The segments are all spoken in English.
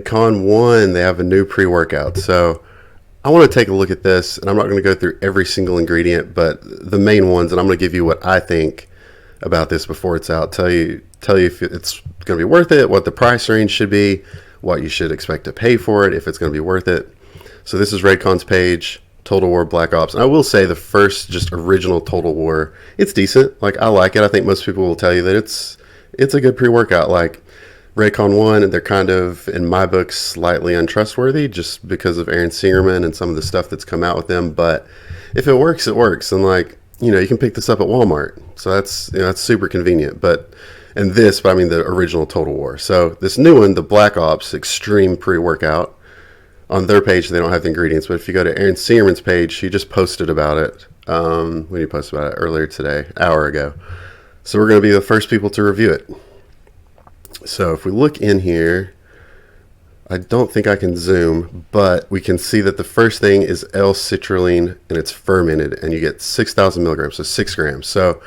RedCon1, they have a new pre-workout. So I want to take a look at this, and I'm not going to go through every single ingredient, but the main ones, and I'm going to give you what I think about this before it's out. Tell you if it's going to be worth it, what the price range should be, what you should expect to pay for it, if it's going to be worth it. So this is RedCon's page, Total War Black Ops. And I will say the first just original Total War, it's decent. Like, I like it. I think most people will tell you that it's a good pre-workout. Like RedCon1, they're kind of, in my book, slightly untrustworthy just because of Aaron Singerman and some of the stuff that's come out with them. But if it works, it works. And like, you can pick this up at Walmart. So that's super convenient. But I mean the original Total War. So this new one, the Black Ops Extreme Pre-Workout, on their page, they don't have the ingredients, but if you go to Aaron Singerman's page, he just posted about it. When he posted about it earlier today, an hour ago. So we're going to be the first people to review it. So if we look in here, I don't think I can zoom, but we can see that the first thing is L-citrulline, and it's fermented, and you get 6,000 milligrams, so 6 grams. So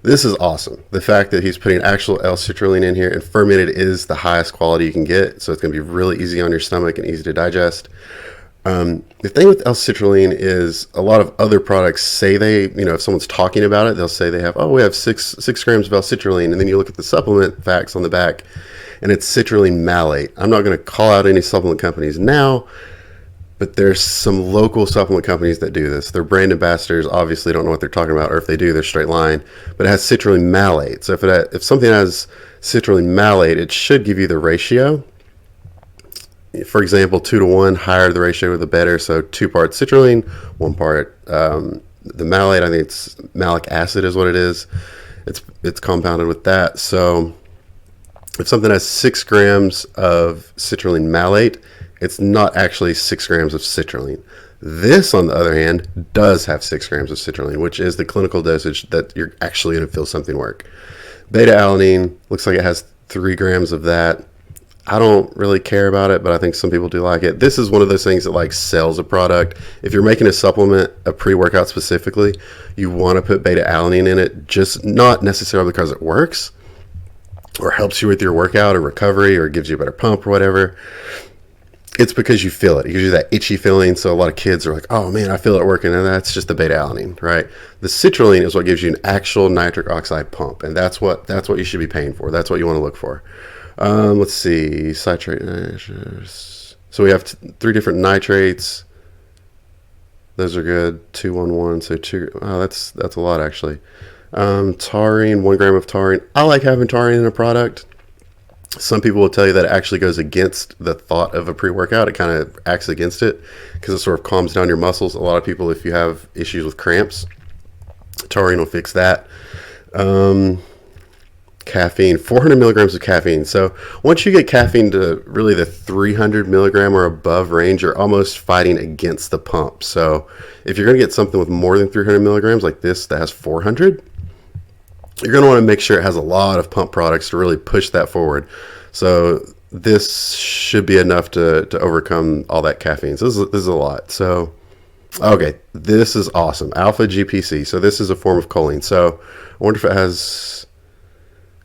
this is awesome. The fact that he's putting actual L-citrulline in here, and fermented is the highest quality you can get, so it's going to be really easy on your stomach and easy to digest. The thing with L-citrulline is a lot of other products say they, if someone's talking about it, they'll say they have, we have 6 grams of L-citrulline, and then you look at the supplement facts on the back, and it's citrulline malate. I'm not going to call out any supplement companies now, but there's some local supplement companies that do this. Their brand ambassadors obviously don't know what they're talking about, or if they do, they're straight line. But it has citrulline malate. So if something has citrulline malate, it should give you the ratio. For example, 2-to-1, higher the ratio, the better. So 2 parts citrulline, 1 part the malate. I think it's malic acid is what it is. It's compounded with that. So if something has 6 grams of citrulline malate, it's not actually 6 grams of citrulline. This, on the other hand, does have 6 grams of citrulline, which is the clinical dosage that you're actually going to feel something work. Beta-alanine, looks like it has 3 grams of that. I don't really care about it, but I think some people do like it. This is one of those things that like sells a product. If you're making a supplement, a pre-workout specifically, you want to put beta-alanine in it, just not necessarily because it works or helps you with your workout or recovery or gives you a better pump or whatever. It's because you feel it. It gives you that itchy feeling. So a lot of kids are like, oh man, I feel it working. And that's just the beta-alanine, right? The citrulline is what gives you an actual nitric oxide pump. And that's what you should be paying for. That's what you want to look for. Let's see, citrate. So we have 3 different nitrates. Those are good. 2-1-1. So 2. Oh, that's a lot actually. Taurine, 1 gram of taurine. I like having taurine in a product. Some people will tell you that it actually goes against the thought of a pre-workout. It kind of acts against it because it sort of calms down your muscles. A lot of people, if you have issues with cramps, taurine will fix that. Caffeine, 400 milligrams of caffeine. So once you get caffeine to really the 300 milligram or above range, you're almost fighting against the pump. So if you're going to get something with more than 300 milligrams like this that has 400, you're going to want to make sure it has a lot of pump products to really push that forward. So this should be enough to overcome all that caffeine. So this is a lot. So, okay, this is awesome. Alpha GPC. So this is a form of choline. So I wonder if it has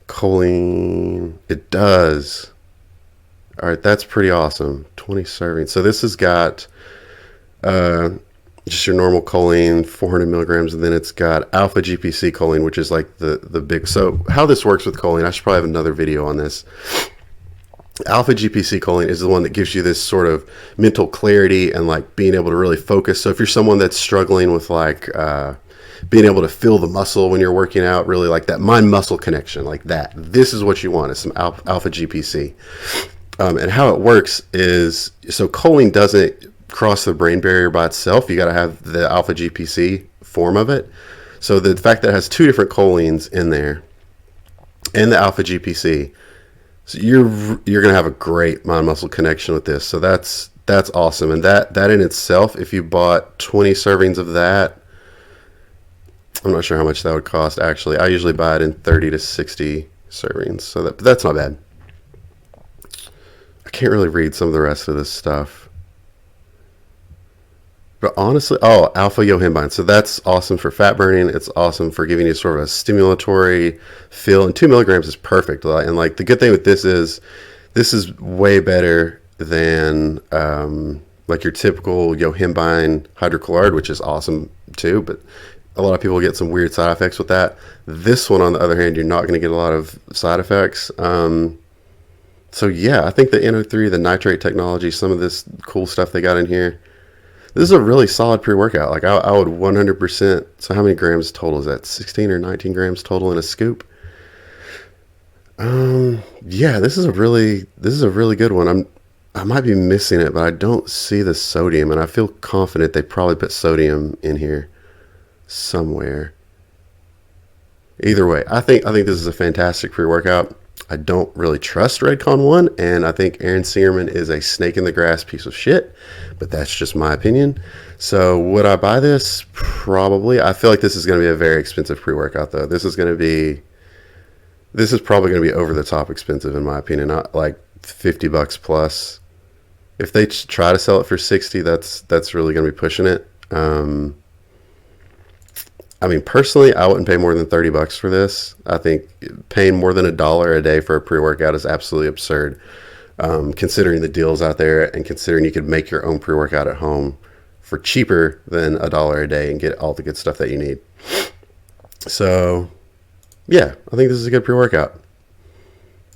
choline. It does. All right, that's pretty awesome. 20 servings. So this has got just your normal choline, 400 milligrams, and then it's got alpha GPC choline, which is like the big. So how this works with choline, I should probably have another video on this. Alpha GPC choline is the one that gives you this sort of mental clarity and like being able to really focus. So if you're someone that's struggling with like being able to feel the muscle when you're working out, really like that mind-muscle connection, like that, this is what you want, is some alpha GPC. And how it works is, so choline doesn't cross the brain barrier by itself. You got to have the alpha GPC form of it. So the fact that it has 2 different cholines in there and the alpha GPC, so you're going to have a great mind muscle connection with this. So that's awesome. And that in itself, if you bought 20 servings of that, I'm not sure how much that would cost actually. I usually buy it in 30 to 60 servings. So that's not bad. I can't really read some of the rest of this stuff. But honestly, alpha yohimbine. So that's awesome for fat burning. It's awesome for giving you sort of a stimulatory feel. And 2 milligrams is perfect. And like the good thing with this is way better than like your typical yohimbine hydrochloride, which is awesome too, but a lot of people get some weird side effects with that. This one, on the other hand, you're not going to get a lot of side effects. So yeah, I think the NO3, the nitrate technology, some of this cool stuff they got in here, this is a really solid pre-workout. Like I would 100%. So how many grams total is that? 16 or 19 grams total in a scoop. Yeah, this is a really good one. I might be missing it, but I don't see the sodium, and I feel confident they probably put sodium in here somewhere. Either way, I think this is a fantastic pre-workout. I don't really trust RedCon1, and I think Aaron Singerman is a snake in the grass piece of shit, but that's just my opinion. So would I buy this? Probably. I feel like this is going to be a very expensive pre-workout, though. This is probably going to be over the top expensive, in my opinion. Not like $50 plus. If they try to sell it for 60, that's really going to be pushing it. I mean, personally, I wouldn't pay more than $30 for this. I think paying more than $1 a day for a pre-workout is absolutely absurd, considering the deals out there and considering you could make your own pre-workout at home for cheaper than $1 a day and get all the good stuff that you need. So, yeah, I think this is a good pre-workout.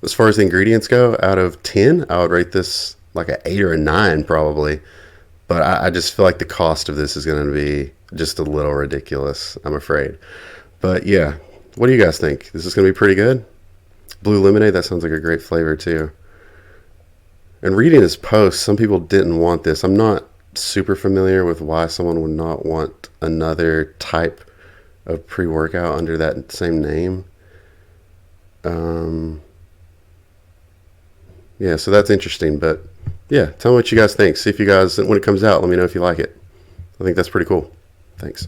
As far as the ingredients go, out of 10, I would rate this like an 8 or a 9 probably. But I just feel like the cost of this is going to be just a little ridiculous, I'm afraid. But yeah, what do you guys think? Is this going to be pretty good? Blue lemonade, that sounds like a great flavor too. And reading his post, some people didn't want this. I'm not super familiar with why someone would not want another type of pre-workout under that same name. Yeah, so that's interesting, but yeah, tell me what you guys think. See if you guys, when it comes out, let me know if you like it. I think that's pretty cool. Thanks.